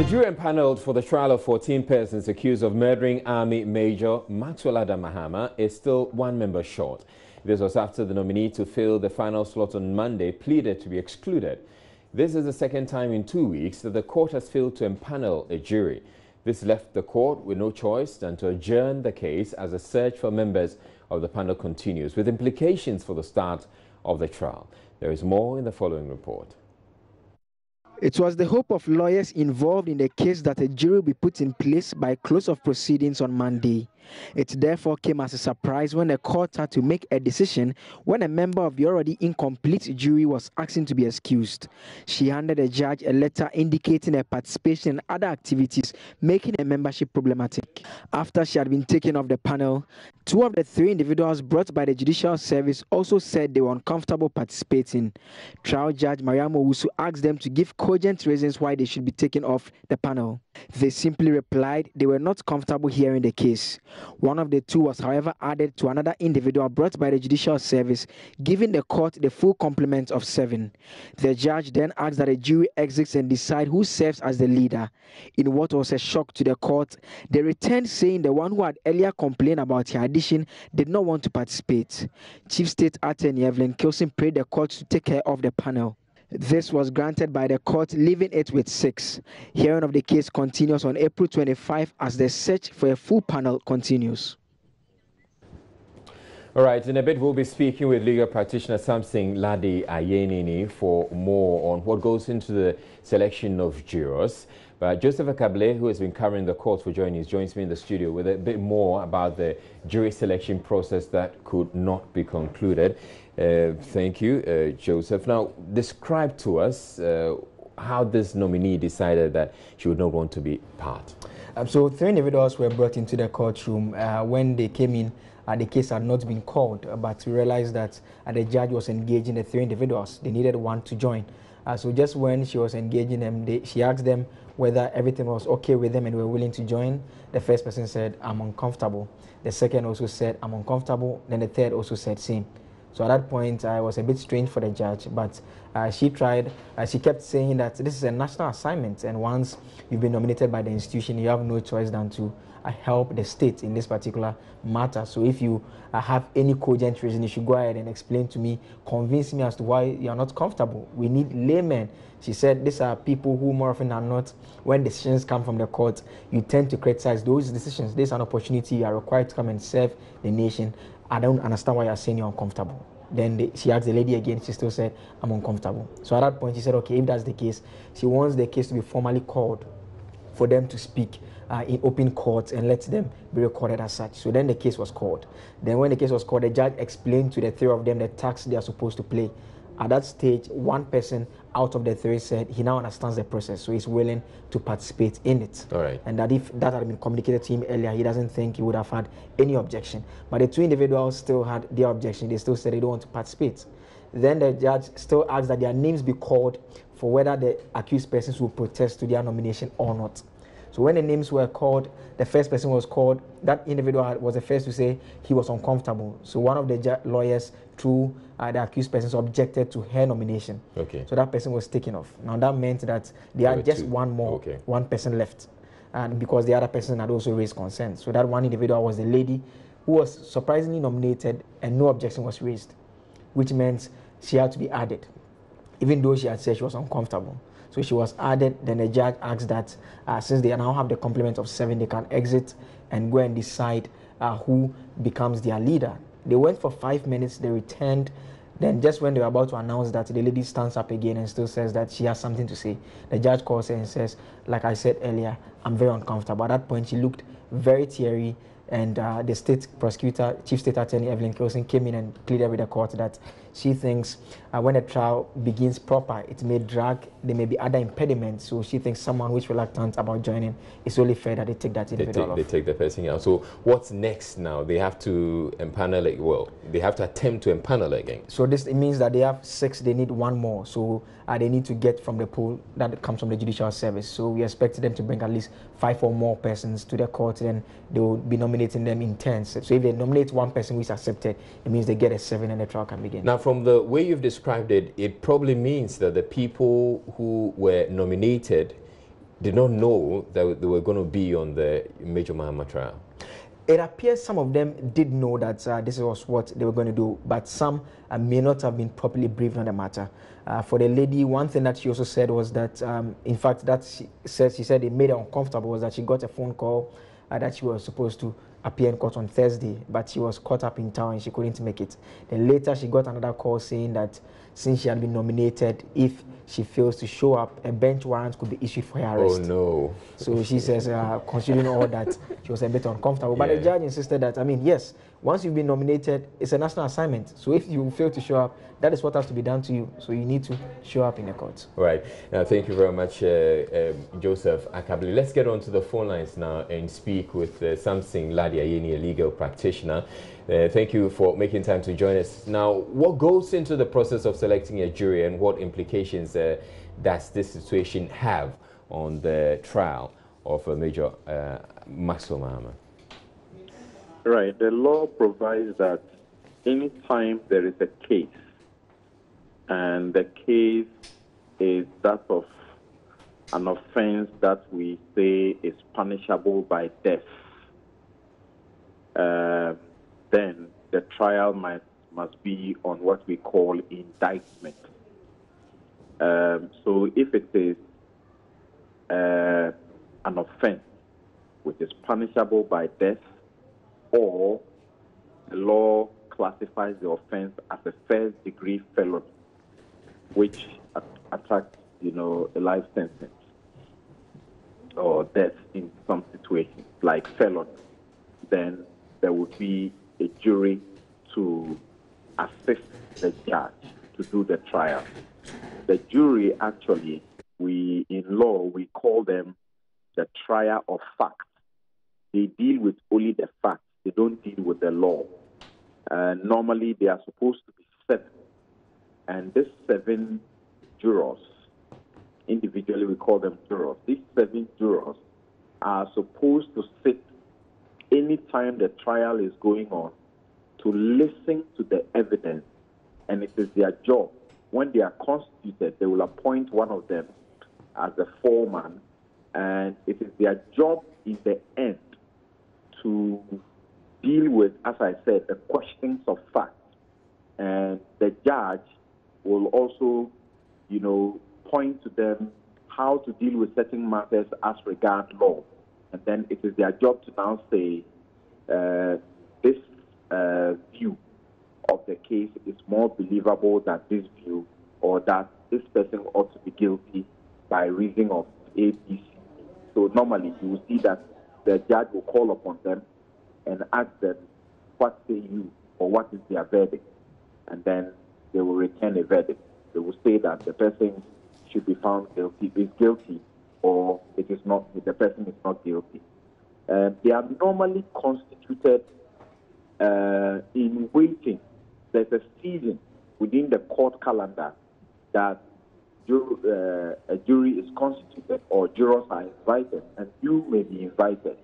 The jury empaneled for the trial of 14 persons accused of murdering Army Major Maxwell Adam Mahama is still one member short. This was after the nominee to fill the final slot on Monday pleaded to be excluded. This is the second time in 2 weeks that the court has failed to empanel a jury. This left the court with no choice than to adjourn the case as the search for members of the panel continues, with implications for the start of the trial. There is more in the following report. It was the hope of lawyers involved in the case that a jury will be put in place by close of proceedings on Monday. It therefore came as a surprise when the court had to make a decision when a member of the already incomplete jury was asking to be excused. She handed the judge a letter indicating her participation in other activities, making her membership problematic. After she had been taken off the panel, 2 of the 3 individuals brought by the Judicial Service also said they were uncomfortable participating. Trial Judge Mariam Owusu asked them to give cogent reasons why they should be taken off the panel. They simply replied they were not comfortable hearing the case. One of the 2 was, however, added to another individual brought by the Judicial Service, giving the court the full complement of 7. The judge then asked that the jury exits and decide who serves as the leader. In what was a shock to the court, they returned saying the one who had earlier complained about her addition did not want to participate. Chief State Attorney Evelyn Kilson prayed the court to take her off the panel. This was granted by the court, leaving it with 6. Hearing of the case continues on April 25 as the search for a full panel continues. All right, in a bit we'll be speaking with legal practitioner Samson Ladi Ayenini for more on what goes into the selection of jurors. But Joseph Akable, who has been covering the court for joins me in the studio with a bit more about the jury selection process that could not be concluded. Thank you, Joseph. Now, describe to us how this nominee decided that she would not want to be part. So 3 individuals were brought into the courtroom. When they came in, the case had not been called, but we realized that the judge was engaging the 3 individuals. They needed one to join. So just when she was engaging them, she asked them whether everything was okay with them and were willing to join. The first person said, "I'm uncomfortable." The second also said, "I'm uncomfortable." Then the third also said, "Same." So at that point, I was a bit strange for the judge, but she kept saying that this is a national assignment, and once you've been nominated by the institution, you have no choice than to help the state in this particular matter. So if you have any cogent reason, you should go ahead and explain to me, convince me as to why you are not comfortable. We need laymen. She said these are people who more often than not, when decisions come from the court, you tend to criticize those decisions. There's an opportunity, you are required to come and serve the nation. I don't understand why you're saying you're uncomfortable. Then she asked the lady again, she still said, "I'm uncomfortable." So at that point, she said, okay, if that's the case, she wants the case to be formally called for them to speak in open court and let them be recorded as such. So then the case was called. Then when the case was called, the judge explained to the 3 of them the task they are supposed to play. At that stage, one person out of the 3 said he now understands the process, so he's willing to participate in it. All right. And that if that had been communicated to him earlier, he doesn't think he would have had any objection. But the 2 individuals still had their objection. They still said they don't want to participate. Then the judge still asked that their names be called for whether the accused persons will protest to their nomination or not. So when the names were called, the first person was called. That individual was the first to say he was uncomfortable. So one of the lawyers, through the accused persons, objected to her nomination. Okay. So that person was taken off. Now that meant that they had just 2. one person left, and because the other person had also raised consent. So that one individual was the lady who was surprisingly nominated, and no objection was raised, which meant she had to be added, even though she had said she was uncomfortable. So she was added. Then the judge asked that since they now have the complement of 7, they can exit and go and decide who becomes their leader. They went for 5 minutes, they returned. Then just when they were about to announce that, the lady stands up again and still says that she has something to say. The judge calls her and says, like I said earlier, I'm very uncomfortable. At that point, she looked very teary, and the state prosecutor, Chief State Attorney Evelyn Kilson, came in and pleaded with the court that she thinks when a trial begins proper, it may drag, there may be other impediments. So she thinks someone who is reluctant about joining, it's only fair that they take that individual off. They take the person out. So what's next now? They have to empanel it. Well, they have to attempt to empanel again. So this it means that they have 6, they need 1 more. So they need to get from the pool that comes from the Judicial Service. So we expect them to bring at least 5 or more persons to the court. Then they will be nominating them in turns. So if they nominate 1 person who is accepted, it means they get a 7 and the trial can begin. Now, from the way you've described it, it probably means that the people who were nominated did not know that they were going to be on the Major Mahama trial? It appears some of them did know that this was what they were going to do, but some may not have been properly briefed on the matter. For the lady, one thing that she also said was that, in fact, that she said it made her uncomfortable was that she got a phone call that she was supposed to appear in court on Thursday, but she was caught up in town and she couldn't make it. Then later she got another call saying that since she had been nominated, if she fails to show up, a bench warrant could be issued for her arrest. Oh no. So she says, considering all that, she was a bit uncomfortable. But the judge insisted that, I mean, yes, once you've been nominated, it's a national assignment. So if you fail to show up, that is what has to be done to you. So you need to show up in the court. Right. Now, thank you very much, Joseph Akabili. Let's get on to the phone lines now and speak with Samson Ladi-Ayeni, a legal practitioner. Thank you for making time to join us. Now, what goes into the process of selecting a jury and what implications does this situation have on the trial of Major Maxwell Mahama? Right. The law provides that any time there is a case, and the case is that of an offense that we say is punishable by death, then the trial must be on what we call indictment. So if it is an offense which is punishable by death, or the law classifies the offense as a first-degree felony, which attracts, a life sentence or death in some situations, like felony, then there would be a jury to assist the judge to do the trial. The jury, actually, in law, we call them the trier of facts. They deal with only the facts. They don't deal with the law. Normally, they are supposed to be 7. And these 7 jurors, individually we call them jurors, these 7 jurors are supposed to sit anytime the trial is going on to listen to the evidence. And it is their job. When they are constituted, they will appoint one of them as the foreman. And it is their job in the end to deal with, as I said, the questions of fact. And the judge will also, point to them how to deal with certain matters as regards law. And then it is their job to now say, this view of the case is more believable than this view, or that this person ought to be guilty by reason of A, B, C. So normally you will see that the judge will call upon them and ask them, what say you, or what is their verdict? And then they will return a verdict. They will say that the person should be found guilty, is guilty, or it is not, the person is not guilty. They are normally constituted in waiting. There's a season within the court calendar that a jury is constituted, or jurors are invited, and you may be invited.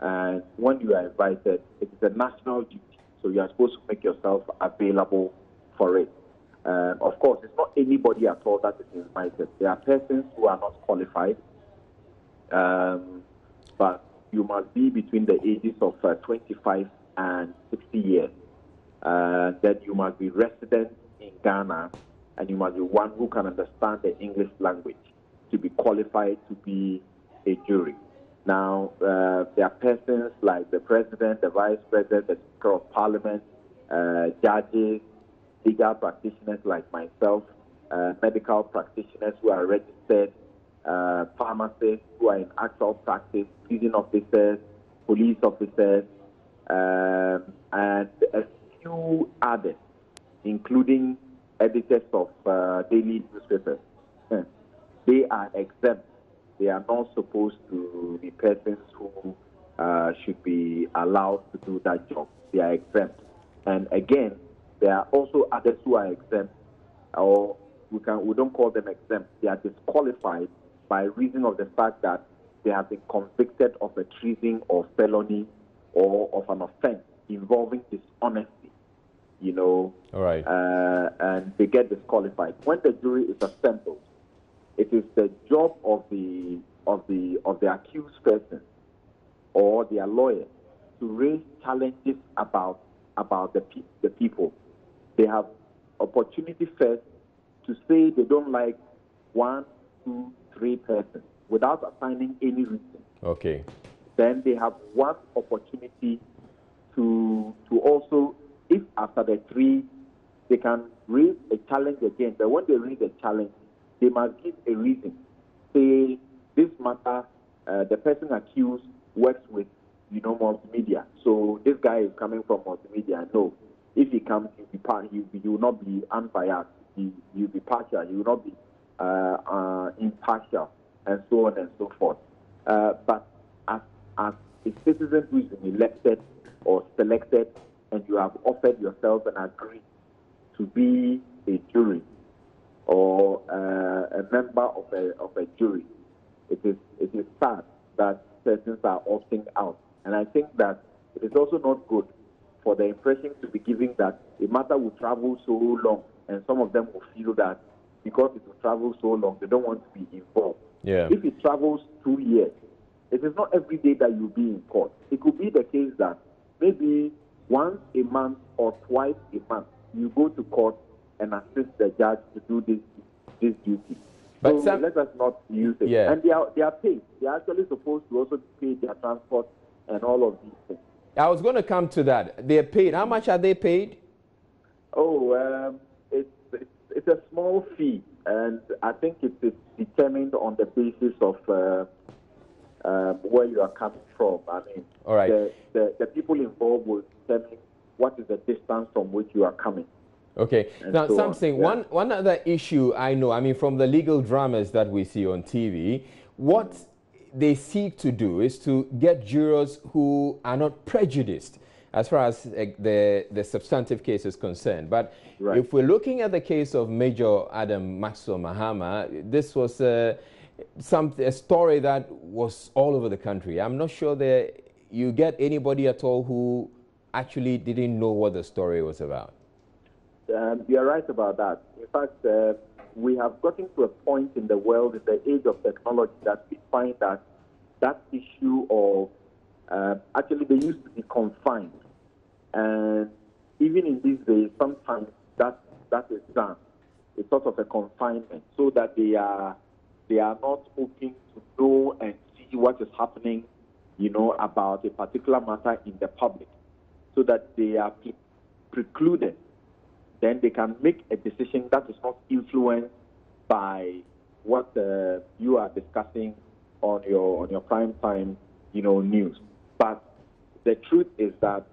And when you are invited, it is a national duty, so you are supposed to make yourself available for it. Of course, it's not anybody at all that is invited. There are persons who are not qualified, but you must be between the ages of 25 and 60 years. Then you must be resident in Ghana, and you must be one who can understand the English language to be qualified to be a jury. Now, there are persons like the president, the vice president, the Speaker of Parliament, judges, legal practitioners like myself, medical practitioners who are registered, pharmacists who are in actual practice, prison officers, police officers, and a few others, including editors of daily newspapers. They are exempt. They are not supposed to be persons who should be allowed to do that job. They are exempt. And again, there are also others who are exempt, or we don't call them exempt. They are disqualified by reason of the fact that they have been convicted of a treason or felony or of an offense involving dishonesty, All right. and they get disqualified. When the jury is assembled, it is the job of the accused person or their lawyer to raise challenges about the people. They have opportunity first to say they don't like 1, 2, 3 persons without assigning any reason. Okay. Then they have one opportunity to also, if after the 3, they can raise a challenge again. But when they raise a challenge, they must give a reason. Say, this matter, the person accused works with, multimedia. So this guy is coming from multimedia. No. If he comes, he will not be unbiased. He will be partial. He will not be impartial, and so on and so forth. But as a citizen who is elected or selected, and you have offered yourself and agreed to be a jury or a member of a jury, it is sad that persons are opting out. And I think that it is also not good for the impression to be given that a matter will travel so long, and some of them will feel that because it will travel so long, they don't want to be involved. Yeah. If it travels 2 years, it is not every day that you'll be in court. It could be the case that maybe once a month or twice a month, you go to court and assist the judge to do this duty. But so let us not use it. Yeah. And they are paid. They are actually supposed to also pay their transport and all of these things. I was going to come to that. They're paid. How much are they paid? Oh, it's a small fee, and I think it is determined on the basis of where you are coming from. I mean, all right. The people involved will determine what is the distance from which you are coming. Okay. And now, so something. yeah. One other issue I know. I mean, from the legal dramas that we see on TV, what they seek to do is to get jurors who are not prejudiced as far as the substantive case is concerned. But right. if we're looking at the case of Major Adam Maxwell Mahama, this was a story that was all over the country. I'm not sure that you get anybody at all who actually didn't know what the story was about. You're right about that. In fact, we have gotten to a point in the world, in the age of technology, that we find that issue of actually they used to be confined, and even in these days, sometimes that is done. It's sort of a confinement, so that they are not open to know and see what is happening, about a particular matter in the public, so that they are precluded. Then they can make a decision that is not influenced by what you are discussing on your prime time, news. But the truth is that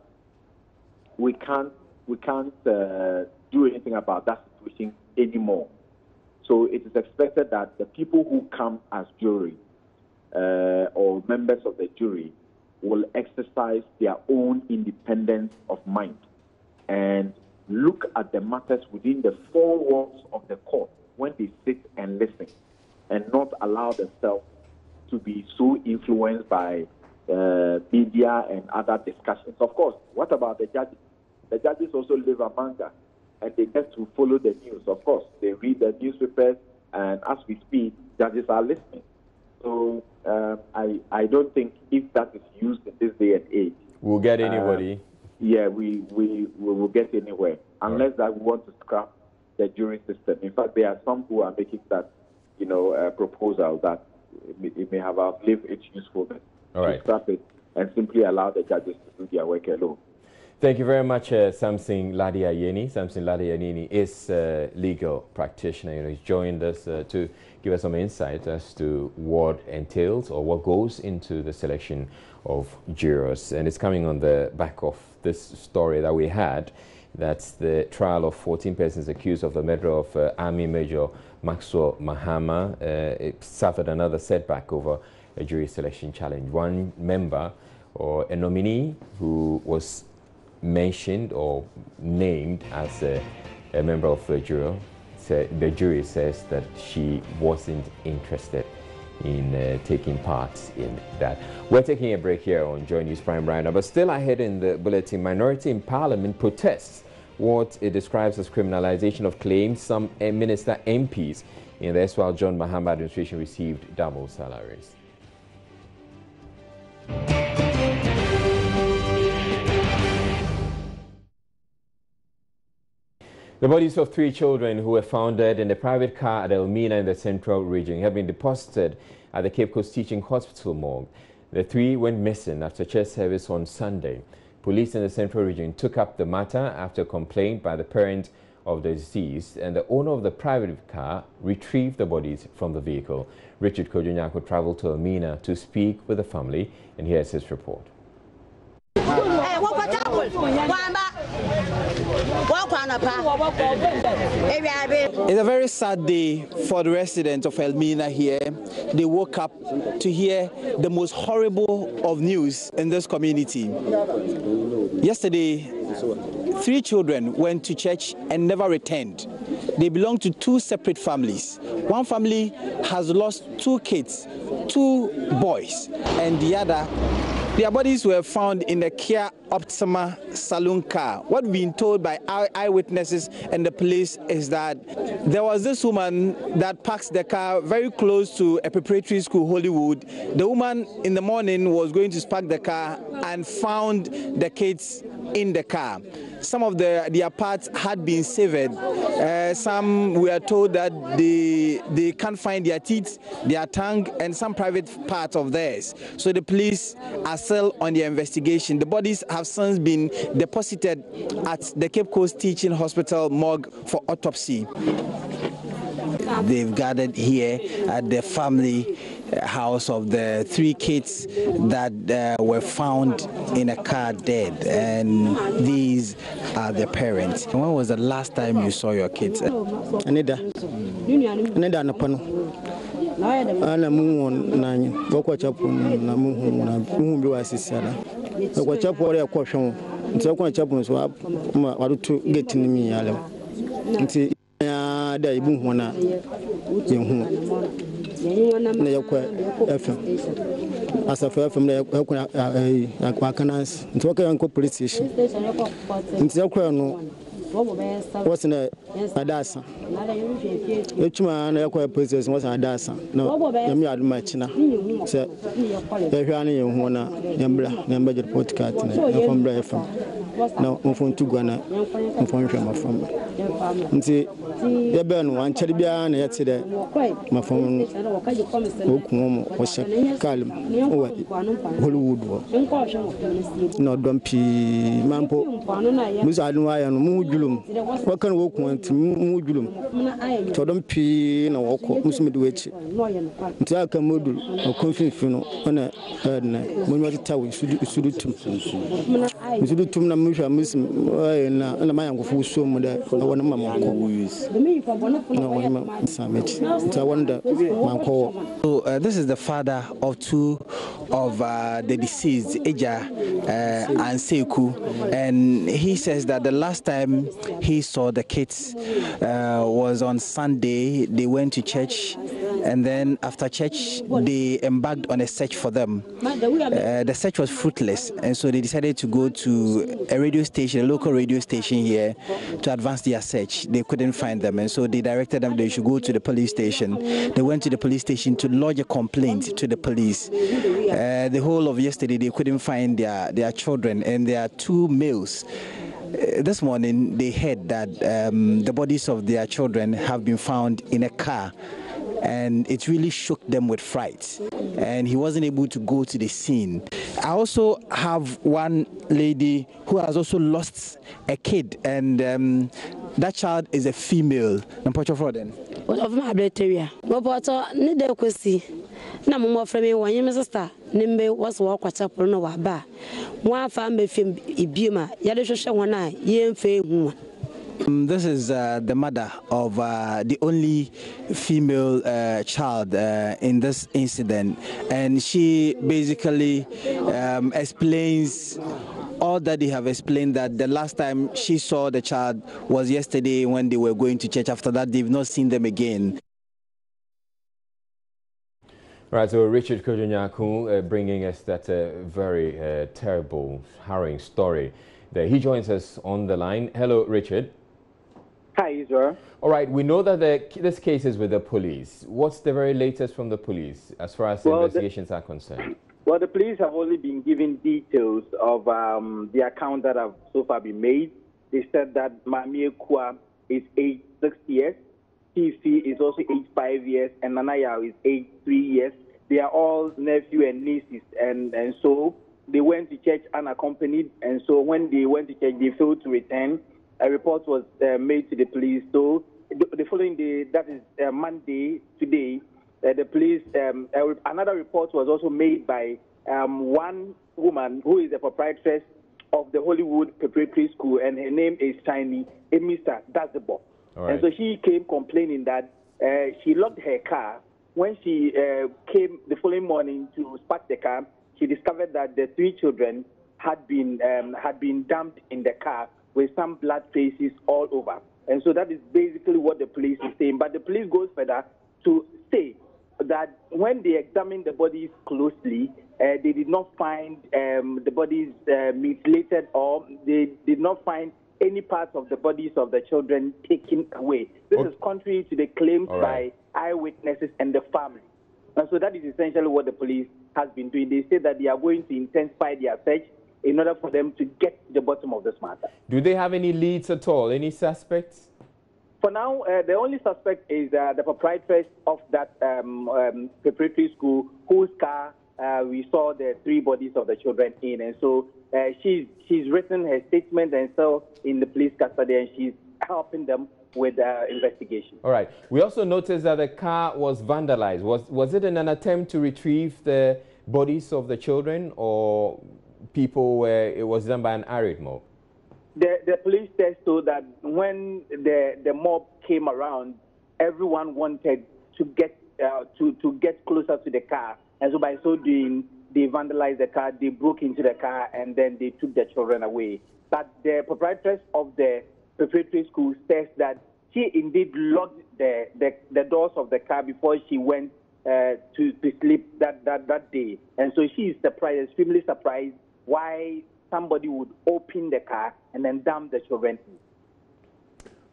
we can't do anything about that situation anymore. So it is expected that the people who come as jury or members of the jury will exercise their own independence of mind and look at the matters within the 4 walls of the court when they sit and listen, and not allow themselves to be so influenced by media and other discussions. Of course, what about the judges? The judges also live among us, and they get to follow the news. Of course, they read the newspapers, and as we speak, judges are listening. So I don't think if that is used in this day and age, we'll get anybody. Yeah, we will get anywhere, unless that we want to scrap the jury system. In fact, there are some who are making that, proposal that it may have outlived its usefulness. All right. To scrap it and simply allow the judges to do their work alone. Thank you very much, Samson Ladi Ayeni. Samson Ladi Ayeni is a legal practitioner. He's joined us to give us some insight as to what entails or what goes into the selection of jurors. And it's coming on the back of this story that we had. That's the trial of 14 persons accused of the murder of Army Major Maxwell Mahama. It suffered another setback over a jury selection challenge. One member or a nominee who was mentioned or named as a member of the jury says that she wasn't interested in taking part in that. We're taking a break here on Joy News Prime right now, but still ahead in the bulletin, minority in parliament protests what it describes as criminalization of claims some minister MPs In the erstwhile John Mahama administration received double salaries. The bodies of 3 children who were found dead in a private car at Elmina in the Central Region have been deposited at the Cape Coast Teaching Hospital morgue. The 3 went missing after church service on Sunday. Police in the Central Region took up the matter after a complaint by the parent of the deceased, and the owner of the private car retrieved the bodies from the vehicle. Richard Kojonyako traveled to Elmina to speak with the family, and here's his report. It's a very sad day for the residents of Elmina here. They woke up to hear the most horrible of news in this community. Yesterday, 3 children went to church and never returned. They belong to 2 separate families. One family has lost 2 kids, 2 boys, and the other, their bodies were found in the Kia Optima saloon car. What we've been told by eyewitnesses and the police is that there was this woman that parks the car very close to a preparatory school, Hollywood. The woman in the morning was going to park the car and found the kids in the car. Some of their parts had been severed. Some were told that they can't find their teeth, their tongue, and some private parts of theirs. So the police are still on their investigation. The bodies have since been deposited at the Cape Coast Teaching Hospital morgue for autopsy. They've gathered here at the family house of the 3 kids that were found in a car dead, and these are the parents. When was the last time you saw your kids? Anida napano. Ana muon nani. Wako chapu na muhun biwa sisara. Wako chapu wale kwa shon. Nti wako chapu so warutu get ni mi yale. Nti ya da ibu hona yehu. Na yakwa FM. Asafa FM na yakwa akanas. Nti wako yanko police station. Nti yakwa no what's in Adasa? Which man I acquire places was Adasa. No, I'm not much now. So, if you're only one, number the podcast from Brefam. No, I'm from Tugana, I'm from Shama. See, the burn one Cheribian yesterday. My phone, Okum, was calm, Hollywood. No, dumpy, Mampo, Musadway and Mood. What can walk one to Mudulum? Todom P. No walk, Muslim Witch. Tiaka Modul, or Confin Funo, on a third night. When you tell should do to Namusha Muslim and a man of whose soul, I want a mamma who is no summit. I wonder, so this is the father of 2 of the deceased, Eja and Seku, and he says that the last time he saw the kids was on Sunday. They went to church, and then after church they embarked on a search for them. The search was fruitless, and so they decided to go to a radio station, a local radio station here, to advance their search. They couldn't find them, and so they directed them they should go to the police station. They went to the police station to lodge a complaint to the police. The whole of yesterday they couldn't find their children, and there are 2 males. This morning they heard that the bodies of their children have been found in a car, and it really shook them with fright, and he wasn't able to go to the scene. I also have one lady who has also lost a kid, and that child is a female. Of my bacteria. But neither could see. No more from me when you, Mr. Star. Nimbe was walk what's up on our bar. One family film Ibuma, Yadisha one eye, ye and fay. This is the mother of the only female child in this incident, and she basically explains all that they have explained, that the last time she saw the child was yesterday when they were going to church. After that, they've not seen them again. Right, so Richard Kojonyako bringing us that very terrible, harrowing story there. He joins us on the line. Hello, Richard. Hi, Israel. All right, we know that this case is with the police. What's the very latest from the police as far as investigations are concerned? Well, the police have only been given details of the account that have so far been made. They said that Mamie Kwa is aged 6 years, Tifi is also aged 5 years, and Nanaya is aged 3 years. They are all nephew and nieces, and so they went to church unaccompanied, and so when they went to church, they failed to return. A report was made to the police. So the following day, that is Monday, today, the police, another report was also made by one woman who is the proprietress of the Hollywood Preparatory School, and her name is Shiny Emisa Dazebo. Right. And so she came complaining that she locked her car. When she came the following morning to spark the car, she discovered that the 3 children had been dumped in the car with some blood traces all over. And so that is basically what the police is saying. But the police goes further to say that when they examined the bodies closely, they did not find the bodies mutilated, or they did not find any parts of the bodies of the children taken away. This is contrary to the claims by eyewitnesses and the family. And so that is essentially what the police has been doing. They say that they are going to intensify their search in order for them to get to the bottom of this matter. Do they have any leads at all, any suspects? For now, the only suspect is the proprietress of that preparatory school, whose car we saw the 3 bodies of the children in. And so she's written her statement and so in the police custody, and she's helping them with investigation. All right. We also noticed that the car was vandalized. Was it in an attempt to retrieve the bodies of the children, or people where it was done by an arid mob? The police said so that when the mob came around, everyone wanted to get closer to the car, and so by so doing, they vandalized the car, they broke into the car, and then they took the children away. But the proprietress of the preparatory school says that she indeed locked the doors of the car before she went to sleep that day, and so she is surprised, extremely surprised, why somebody would open the car and then dump the children.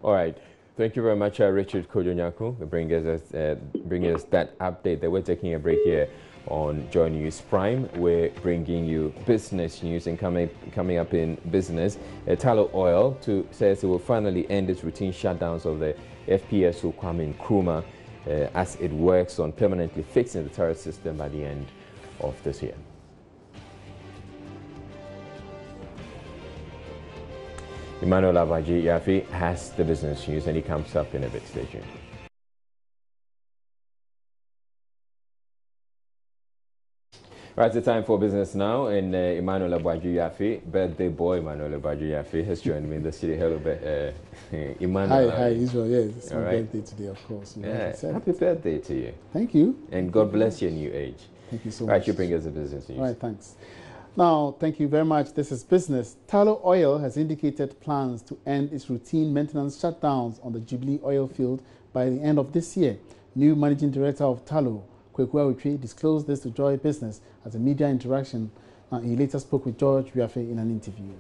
All right. Thank you very much, Richard Kojo-Nyarko, bringing us that update. That we're taking a break here on Joy News Prime. We're bringing you business news, and coming up in business, Tullow Oil says it will finally end its routine shutdowns of the FPSO Kwame Nkrumah as it works on permanently fixing the turret system by the end of this year. Emmanuel Abaji Yafi has the business news, and he comes up in a bit. Stay tuned. Right, it's time for business now, and Emmanuel Abaji Yafi, birthday boy Emmanuel Abaji Yafi, has joined me in the studio. Hello, Emmanuel. Hi, Israel. Yes, it's my birthday today, of course. Happy birthday to you. Thank you. And God bless your new age. Thank you so much. Right, you bring us the business news. All right, thanks. Now, thank you very much. This is business. Tullow Oil has indicated plans to end its routine maintenance shutdowns on the Jubilee oil field by the end of this year. New managing director of Tullow, Kweku Awotwe, disclosed this to Joy Business as a media interaction. He later spoke with George Wiafe in an interview.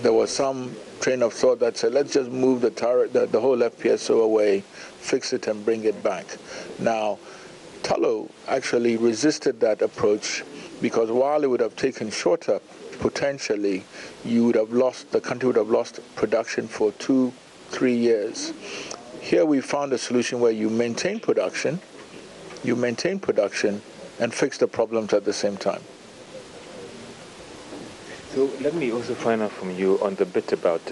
There was some train of thought that said, let's just move the turret, the whole FPSO away, fix it and bring it back. Now, Tullow actually resisted that approach, because while it would have taken shorter, potentially, the country would have lost production for 2-3 years. Here we found a solution where you maintain production and fix the problems at the same time. So let me also find out from you on the bit about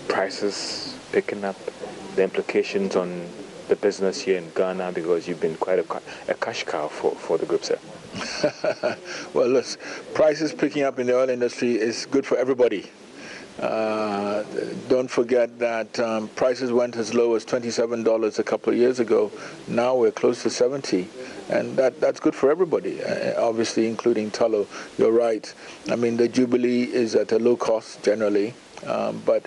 prices picking up, the implications on the business here in Ghana, because you've been quite a cash cow for the group, sir. Well, look, prices picking up in the oil industry is good for everybody. Don't forget that prices went as low as $27 a couple of years ago. Now we're close to 70, and that's good for everybody, obviously including Tullow. You're right. I mean, the Jubilee is at a low cost generally, but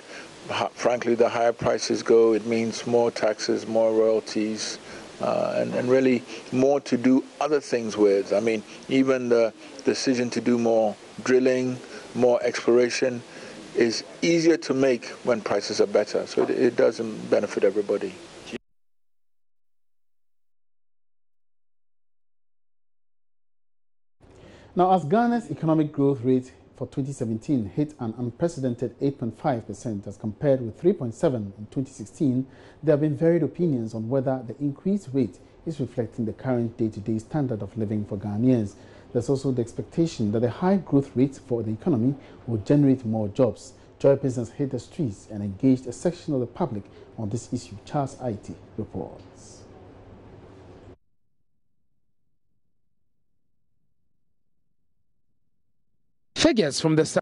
frankly, the higher prices go, it means more taxes, more royalties, and really more to do other things with. I mean, even the decision to do more drilling, more exploration, is easier to make when prices are better. So it does benefit everybody. Now, as Ghana's economic growth rate for 2017 hit an unprecedented 8.5% as compared with 3.7% in 2016, there have been varied opinions on whether the increased rate is reflecting the current day-to-day standard of living for Ghanaians. There's also the expectation that the high growth rate for the economy will generate more jobs. Joy Business hit the streets and engaged a section of the public on this issue. Charles Aiti reports. Figures from the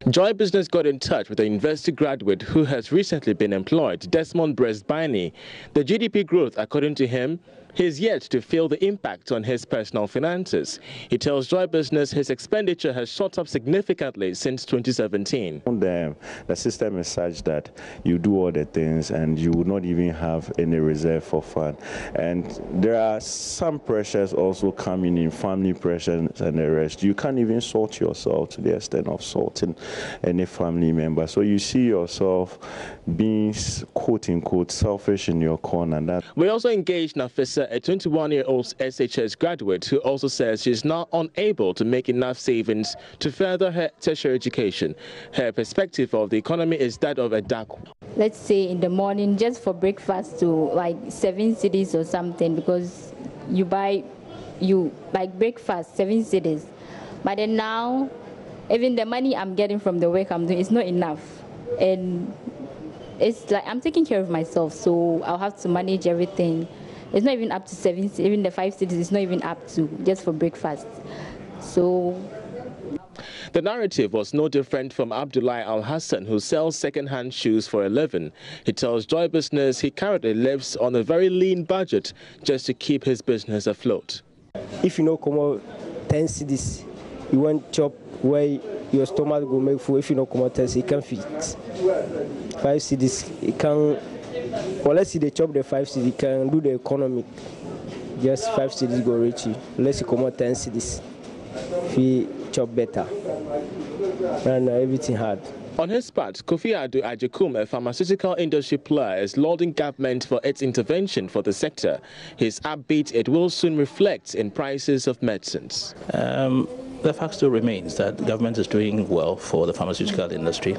Joy Business got in touch with a university graduate who has recently been employed, Desmond Breast-Baini. The GDP growth, according to him, he's yet to feel the impact on his personal finances. He tells Joy Business his expenditure has shot up significantly since 2017. The system is such that you do all the things and you would not even have any reserve for fun. And there are some pressures also coming in, family pressures and the rest. You can't even sort yourself to the extent of sorting any family member. So you see yourself being, quote-unquote, selfish in your corner. And that. We also engaged Nafisa, a 21-year-old SHS graduate who also says she's now unable to make enough savings to further her tertiary education. Her perspective of the economy is that of a duck. Let's say in the morning, just for breakfast to like 7 cedis or something, because you like breakfast 7 cedis. But then now, even the money I'm getting from the work I'm doing is not enough. And it's like I'm taking care of myself, so I'll have to manage everything. It's not even up to 7, even the 5 cities, it's not even up to just for breakfast. So the narrative was no different from Abdullah Al-Hassan, who sells second-hand shoes for a living. He tells Joy Business he currently lives on a very lean budget just to keep his business afloat. If you know come out 10 cities, you want chop where your stomach will make food. If you know come out 10 cities, you can fit 5 cities, you can. Well, let's see they chop the 5 cities, you can do the economic. Just 5 cities go reach you. Let's come out 10 cities. If you chop better. And everything hard. On his part, Kofi Adu Ajekum, a pharmaceutical industry player, is lauding government for its intervention for the sector. He's upbeat it will soon reflect in prices of medicines. The fact still remains that the government is doing well for the pharmaceutical industry,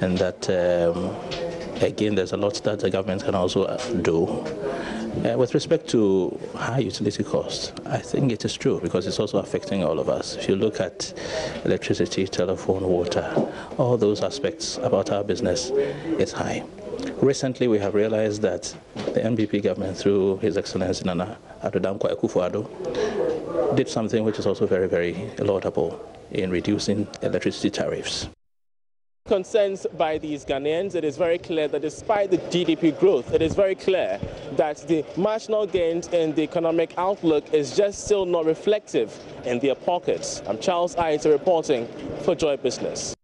and that again, there's a lot that the government can also do. With respect to high utility costs, I think it is true because it's also affecting all of us. If you look at electricity, telephone, water, all those aspects about our business, it's high. Recently, we have realized that the NPP government, through His Excellency Nana Addo Dankwa Akufo-Addo, did something which is also very, very laudable in reducing electricity tariffs. Concerns by these Ghanaians, it is very clear that despite the GDP growth, it is very clear that the marginal gains in the economic outlook is just still not reflective in their pockets. I'm Charles Aita reporting for Joy Business.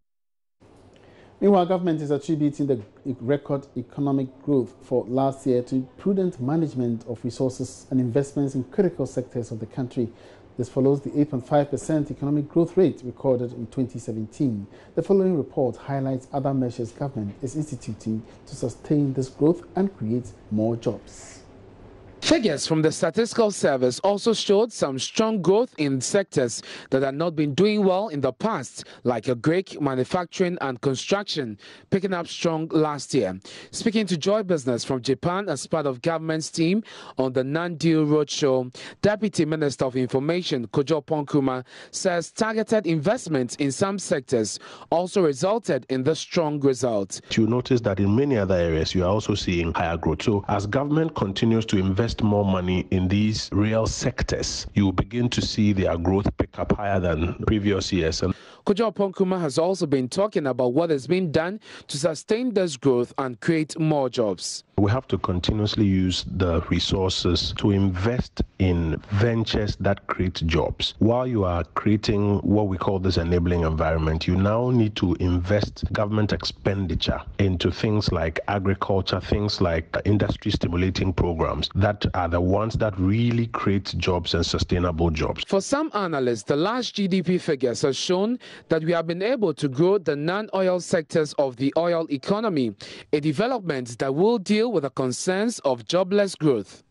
Meanwhile, government is attributing the record economic growth for last year to prudent management of resources and investments in critical sectors of the country. This follows the 8.5% economic growth rate recorded in 2017. The following report highlights other measures government is instituting to sustain this growth and create more jobs. Figures from the Statistical Service also showed some strong growth in sectors that had not been doing well in the past, like agric, manufacturing and construction, picking up strong last year. Speaking to Joy Business from Japan as part of government's team on the Non-Deal Roadshow, Deputy Minister of Information Kojo Ponkrumah says targeted investments in some sectors also resulted in the strong result. You notice that in many other areas you are also seeing higher growth. So as government continues to invest more money in these real sectors, you will begin to see their growth pick up higher than previous years. And Kojo Ponkuma has also been talking about what has been done to sustain this growth and create more jobs. We have to continuously use the resources to invest in ventures that create jobs. While you are creating what we call this enabling environment, you now need to invest government expenditure into things like agriculture, things like industry stimulating programs that are the ones that really create jobs and sustainable jobs. For some analysts, the last GDP figures have shown that we have been able to grow the non-oil sectors of the oil economy, a development that will deal with the concerns of jobless growth.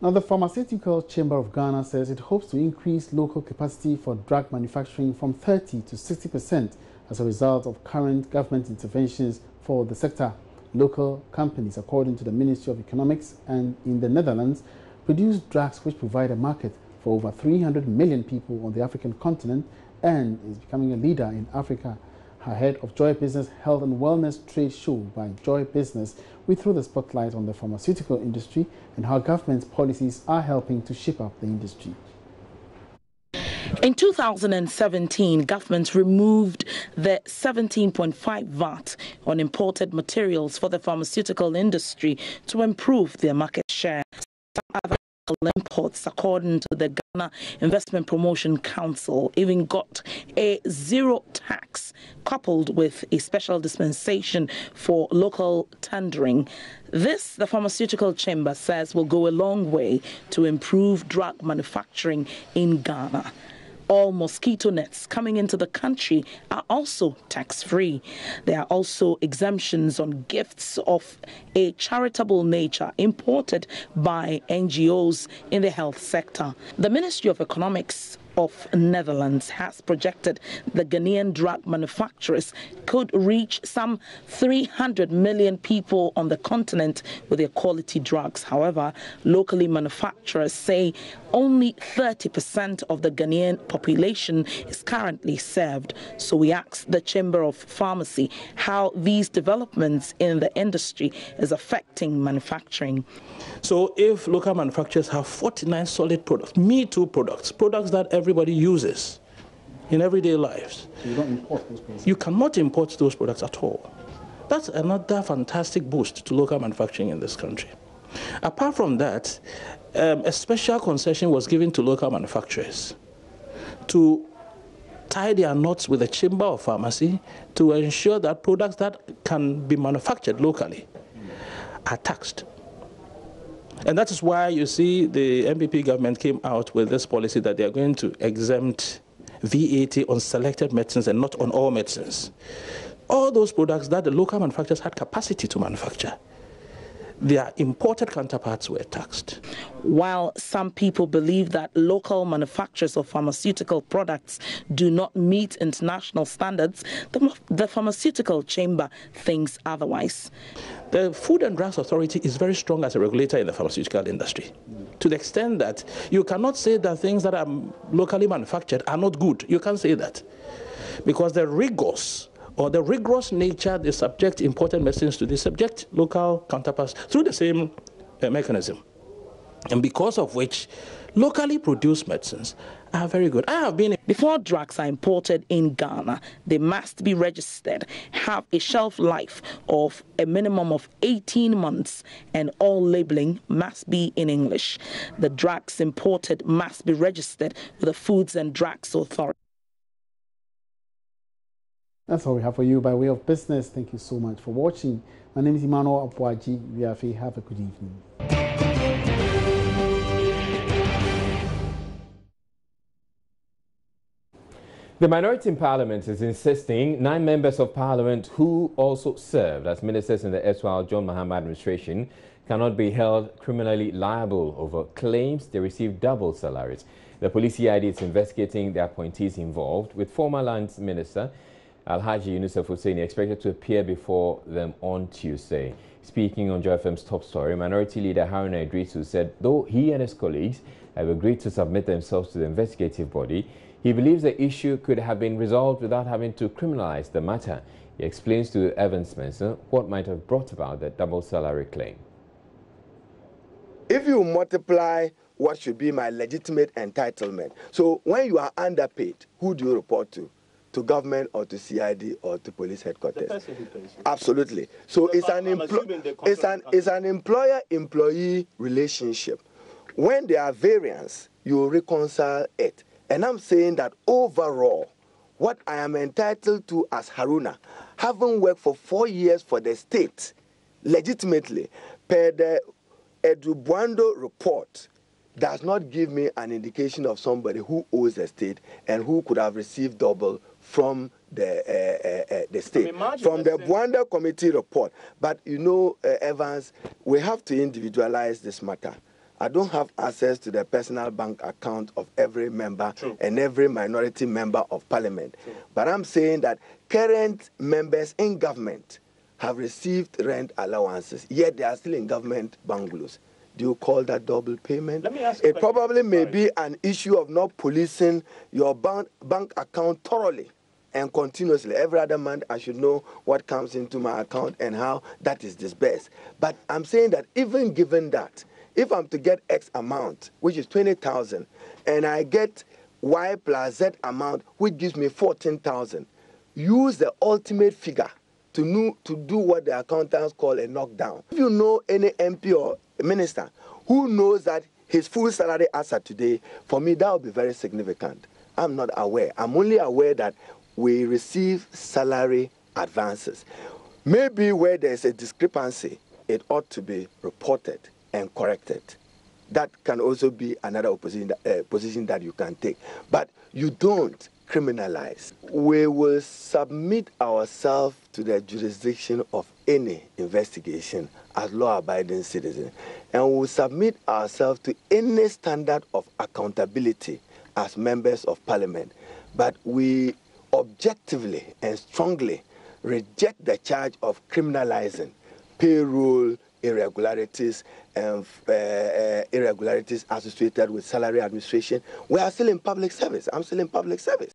Now, the Pharmaceutical Chamber of Ghana says it hopes to increase local capacity for drug manufacturing from 30 to 60% as a result of current government interventions for the sector. Local companies, according to the Ministry of Economics and in the Netherlands, produce drugs which provide a market for over 300 million people on the African continent and is becoming a leader in Africa. Ahead of Joy Business Health and Wellness Trade Show by Joy Business, we threw the spotlight on the pharmaceutical industry and how government policies are helping to shape up the industry. In 2017, government removed the 17.5 VAT on imported materials for the pharmaceutical industry to improve their market share. Some other imports, according to the Ghana Investment Promotion Council, even got a zero tax coupled with a special dispensation for local tendering. This, the Pharmaceutical Chamber says, will go a long way to improve drug manufacturing in Ghana. All mosquito nets coming into the country are also tax-free. There are also exemptions on gifts of a charitable nature imported by NGOs in the health sector. The Ministry of Economics of Netherlands has projected the Ghanaian drug manufacturers could reach some 300 million people on the continent with their quality drugs. However, locally manufacturers say only 30% of the Ghanaian population is currently served. So we asked the Chamber of Pharmacy how these developments in the industry is affecting manufacturing. So if local manufacturers have 49 solid products, Me Too products that everybody uses in everyday lives, so you don't import those products? You cannot import those products at all. That's another fantastic boost to local manufacturing in this country. Apart from that, a special concession was given to local manufacturers to tie their knots with the Chamber of Pharmacy to ensure that products that can be manufactured locally are taxed. And that is why you see the MPP government came out with this policy that they are going to exempt VAT on selected medicines and not on all medicines. All those products that the local manufacturers had capacity to manufacture, their imported counterparts were taxed. While some people believe that local manufacturers of pharmaceutical products do not meet international standards, the Pharmaceutical Chamber thinks otherwise. The Food and Drugs Authority is very strong as a regulator in the pharmaceutical industry, to the extent that you cannot say that things that are locally manufactured are not good. You can't say that, because the rigorous nature they subject imported medicines to, they subject local counterparts through the same mechanism. And because of which, locally produced medicines are very good. Before drugs are imported in Ghana, they must be registered, have a shelf life of a minimum of 18 months, and all labeling must be in English. The drugs imported must be registered with the Foods and Drugs Authority. That's all we have for you by way of business. Thank you so much for watching. My name is Emmanuel Apuaji. Have a good evening. The minority in Parliament is insisting 9 members of Parliament who also served as ministers in the erstwhile John Mahama administration cannot be held criminally liable over claims they received double salaries. The police CID is investigating the appointees involved, with former Lands Minister Alhaji Yunusuf Husseini expected to appear before them on Tuesday. Speaking on Joy FM's Top Story, Minority Leader Haruna Idrisu said though he and his colleagues have agreed to submit themselves to the investigative body, he believes the issue could have been resolved without having to criminalize the matter. He explains to Evan Spencer what might have brought about the double salary claim. If you multiply what should be my legitimate entitlement. So when you are underpaid, who do you report to? To government or to CID or to police headquarters? The person who pays you. Absolutely. So it's an employer-employee relationship. When there are variants, you reconcile it. And I'm saying that overall, what I am entitled to as Haruna, having worked for 4 years for the state, legitimately, per the Edubwando report, does not give me an indication of somebody who owes the state and who could have received double from the state, from the Bwanda committee report. But you know, Evans, we have to individualize this matter. I don't have access to the personal bank account of every member and every minority member of parliament. But I'm saying that current members in government have received rent allowances, yet they are still in government bungalows. Do you call that double payment? It probably may be an issue of not policing your bank account thoroughly and continuously. Every other month, I should know what comes into my account and how that is disbursed. But I'm saying that even given that, if I'm to get X amount, which is 20,000, and I get Y plus Z amount, which gives me 14,000, use the ultimate figure to do what the accountants call a knockdown. If you know any MP or minister who knows that his full salary as of today, for me, that would be very significant. I'm not aware. I'm only aware that we receive salary advances. Maybe where there's a discrepancy, it ought to be reported and corrected. That can also be another position that you can take. But you don't criminalize. We will submit ourselves to the jurisdiction of any investigation as law-abiding citizens, and we will submit ourselves to any standard of accountability as members of parliament. But we objectively and strongly reject the charge of criminalizing payroll irregularities and irregularities associated with salary administration. We are still in public service. I'm still in public service.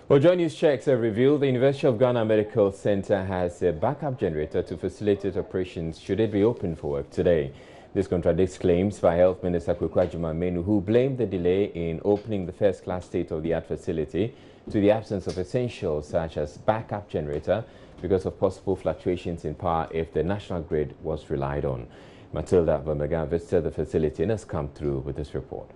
Well, Joy News checks have revealed the University of Ghana Medical Center has a backup generator to facilitate operations should it be open for work today. This contradicts claims by Health Minister Kwaku Agyeman-Manu, who blamed the delay in opening the first-class state-of-the-art facility to the absence of essentials such as backup generator because of possible fluctuations in power if the national grid was relied on. Matilda Vamega visited the facility and has come through with this report.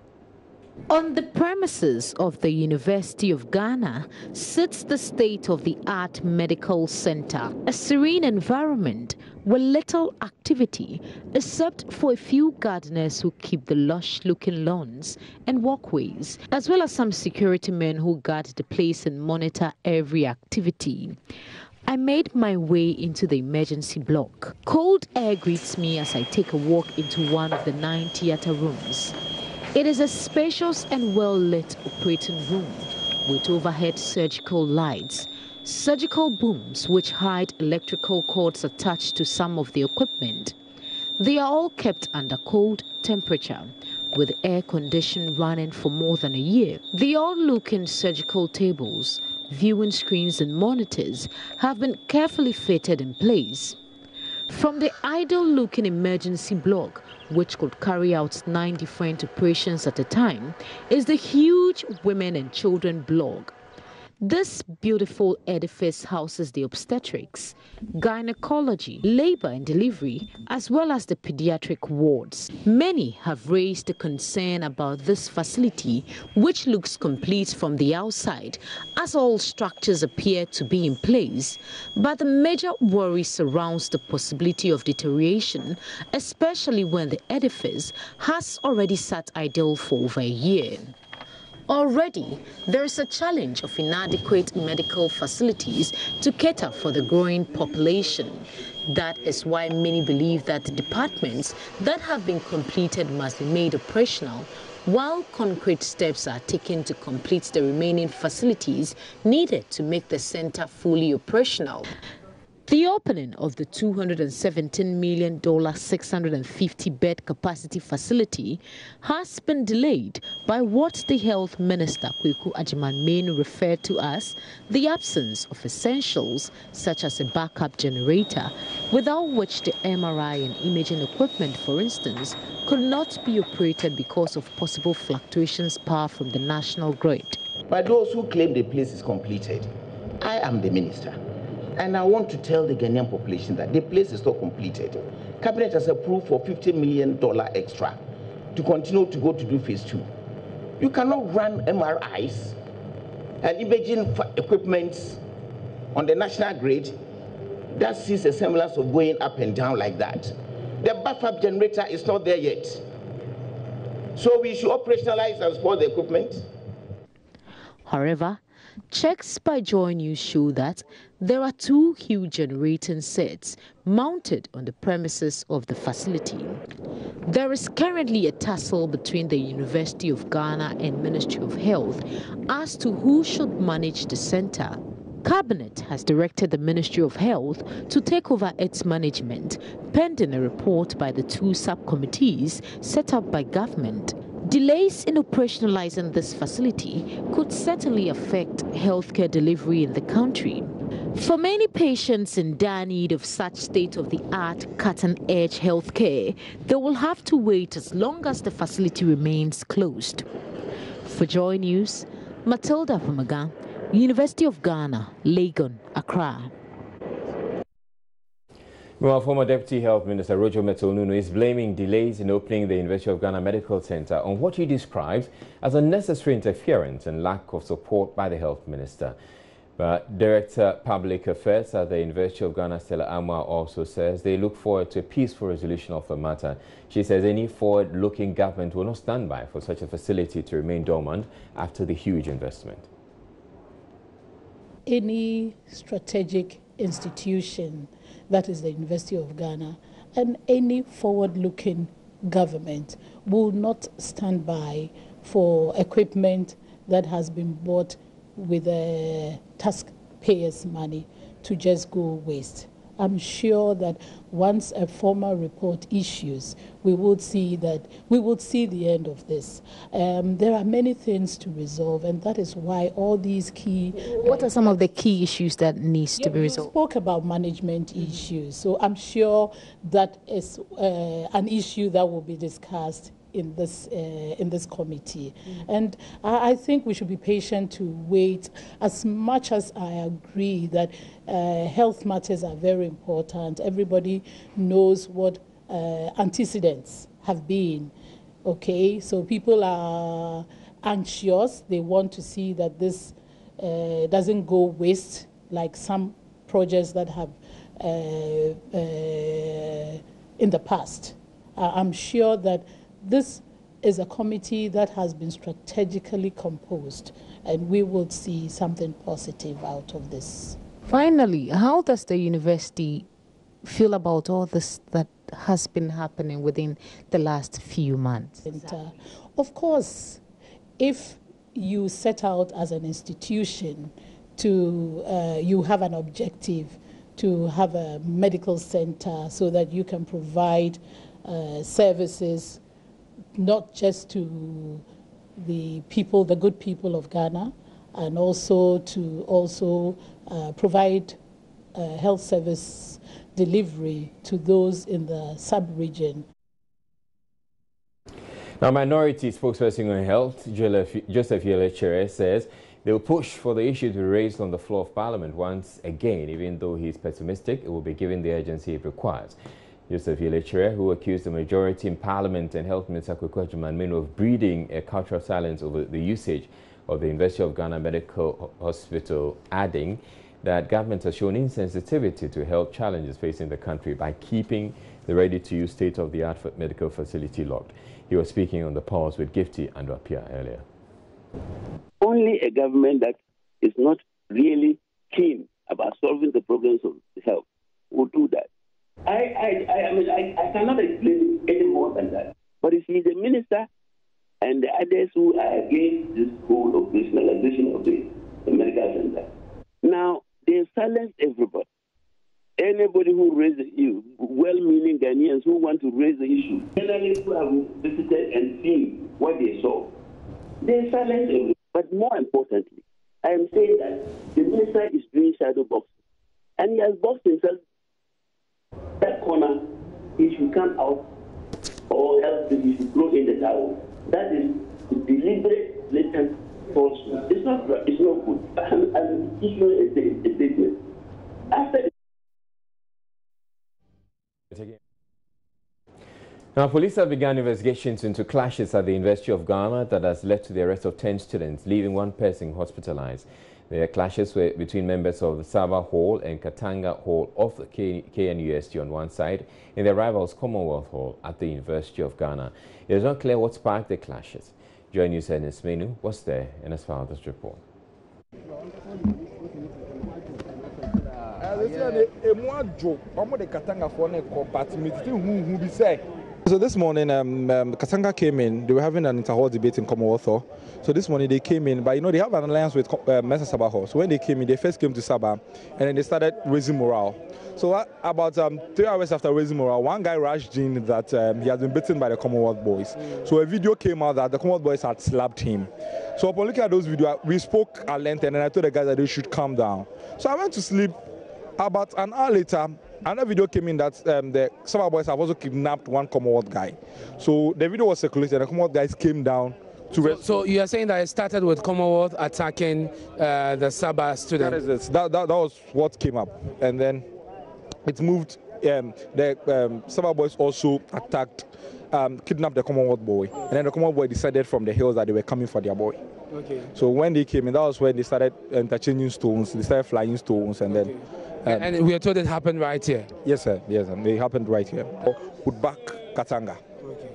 On the premises of the University of Ghana sits the state-of-the-art medical center, a serene environment with little activity except for a few gardeners who keep the lush-looking lawns and walkways, as well as some security men who guard the place and monitor every activity. I made my way into the emergency block. Cold air greets me as I take a walk into one of the 9 theater rooms. It is a spacious and well-lit operating room with overhead surgical lights, surgical booms which hide electrical cords attached to some of the equipment. They are all kept under cold temperature, with air condition running for more than a year. The odd-looking surgical tables, viewing screens and monitors have been carefully fitted in place. From the idle-looking emergency block, which could carry out 9 different operations at a time, is the huge women and children block. This beautiful edifice houses the obstetrics, gynecology, labor and delivery, as well as the pediatric wards. Many have raised a concern about this facility, which looks complete from the outside, as all structures appear to be in place. But the major worry surrounds the possibility of deterioration, especially when the edifice has already sat idle for over a year. Already, there is a challenge of inadequate medical facilities to cater for the growing population. That is why many believe that the departments that have been completed must be made operational, while concrete steps are taken to complete the remaining facilities needed to make the center fully operational. The opening of the $217 million 650-bed capacity facility has been delayed by what the Health Minister, Kweku Agyeman-Manu, referred to as the absence of essentials such as a backup generator, without which the MRI and imaging equipment, for instance, could not be operated because of possible fluctuations power from the national grid. By those who claim the place is completed, I am the minister. And I want to tell the Ghanaian population that the place is not completed. Cabinet has approved for $50 million extra to continue to go to do phase 2. You cannot run MRIs and imaging equipment on the national grid that sees a semblance of going up and down like that. The backup generator is not there yet. So we should operationalize and support the equipment. However, checks by Joy News show that there are 2 huge generating sets mounted on the premises of the facility. There is currently a tussle between the University of Ghana and Ministry of Health as to who should manage the center. Cabinet has directed the Ministry of Health to take over its management, pending a report by the 2 subcommittees set up by government. Delays in operationalizing this facility could certainly affect healthcare delivery in the country. For many patients in dire need of such state-of-the-art, cutting-edge healthcare, they will have to wait as long as the facility remains closed. For Joy News, Matilda Pomaga, University of Ghana, Legon, Accra. Well, former Deputy Health Minister Roger Meto-Nunu is blaming delays in opening the University of Ghana Medical Center on what he describes as unnecessary interference and lack of support by the Health Minister. But Director Public Affairs at the University of Ghana, Stella Amwa, also says they look forward to a peaceful resolution of the matter. She says any forward-looking government will not stand by for such a facility to remain dormant after the huge investment. Any strategic institution, that is the University of Ghana, and any forward-looking government will not stand by for equipment that has been bought with taxpayers' money to just go waste. I'm sure that once a formal report issues, we will see the end of this. There are many things to resolve, and that is why all these key. What are some of the key issues that needs to be resolved? We spoke about management issues, so I'm sure that is an issue that will be discussed in this committee. And I think we should be patient to wait. As much as I agree that health matters are very important, everybody knows what antecedents have been. Okay, so people are anxious. They want to see that this doesn't go waste like some projects that have in the past. I'm sure that this is a committee that has been strategically composed, and we will see something positive out of this. Finally, how does the university feel about all this that has been happening within the last few months? Of course, if you set out as an institution to, you have an objective to have a medical center so that you can provide services not just to the people, the good people of Ghana, and also to provide health service delivery to those in the sub-region. Now, Minority spokesperson on health, Joseph Yele-Kyereh, says they will push for the issue to be raised on the floor of Parliament once again. Even though he is pessimistic, it will be given the urgency it requires. Joseph Yele-Kyereh, who accused the majority in Parliament and Health Minister Kweku Agyeman-Manu of breeding a cultural silence over the usage of the University of Ghana Medical Hospital, adding that government has shown insensitivity to health challenges facing the country by keeping the ready-to-use state-of-the-art medical facility locked. He was speaking on the pause with Gifty and Rapia earlier. Only a government that is not really keen about solving the problems of health will do that. I cannot explain any more than that. But you see, the minister and the others who are against this whole operationalization of the medical center, now they silence everybody. anybody who raises the issue, well-meaning Ghanaians who want to raise the issue, journalists who have visited and seen what they saw, they silence everything. But more importantly, I am saying that the minister is doing shadow boxing, and he has boxed himself. That corner, he should come out, or else he should throw in the towel. That is deliberate, blatant falsehood. It's not good. I'm issuing a statement. After Now, police have begun investigations into clashes at the University of Ghana that has led to the arrest of 10 students, leaving one person hospitalized. The clashes were between members of the Saba Hall and Katanga Hall of the KNUST on one side, and the rivals Commonwealth Hall at the University of Ghana. It is not clear what sparked the clashes. Joy News Ernest Menu was there and has filed this report. So this morning, Katanga came in. They were having an inter-hall debate in Commonwealth Hall. So this morning they came in, but you know they have an alliance with Mensa Saba Hall. So when they came in, they first came to Saba, and then they started raising morale. So about 3 hours after raising morale, one guy rushed in that he has been beaten by the Commonwealth boys. So a video came out that the Commonwealth boys had slapped him. So upon looking at those videos, we spoke at length, and then I told the guys that they should calm down. So I went to sleep. About an hour later, another video came in that the Saba boys have also kidnapped one Commonwealth guy. So the video was circulated, and the Commonwealth guys came down to... So you are saying that it started with Commonwealth attacking the Saba students? That was what came up. And then it moved, the Saba boys also attacked, kidnapped the Commonwealth boy. And then the Commonwealth boy decided from the hills that they were coming for their boy. Okay. So when they came in, that was when they started interchanging stones, they started flying stones, and then... and we are told it happened right here? Yes, sir. Yes, it happened right here. Would back Katanga. Okay.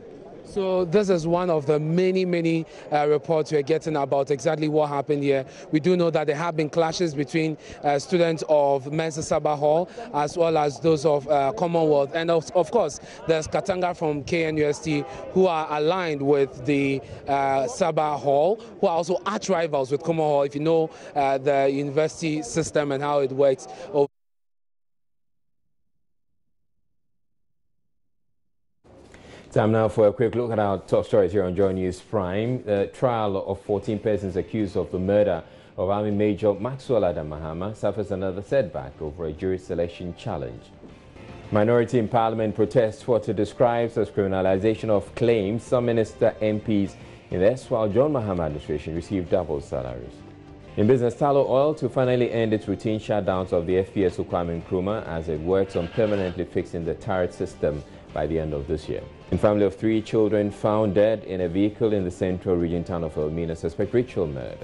So this is one of the many reports we're getting about exactly what happened here. We do know that there have been clashes between students of Mensa Saba Hall as well as those of Commonwealth. And of course, there's Katanga from KNUST who are aligned with the Saba Hall, who are also arch rivals with Commonwealth Hall, if you know the university system and how it works. Time now for a quick look at our top stories here on Joy News Prime. The trial of 14 persons accused of the murder of Army Major Maxwell Adam Mahama suffers another setback over a jury selection challenge. Minority in Parliament protests what it describes as criminalization of claims some minister MPs in the erstwhile John Mahama administration received double salaries. In business, Tullow Oil to finally end its routine shutdowns of the FPSO Kwame Nkrumah as it works on permanently fixing the turret system by the end of this year. A family of 3 children found dead in a vehicle in the central region town of Elmina suspect ritual murder.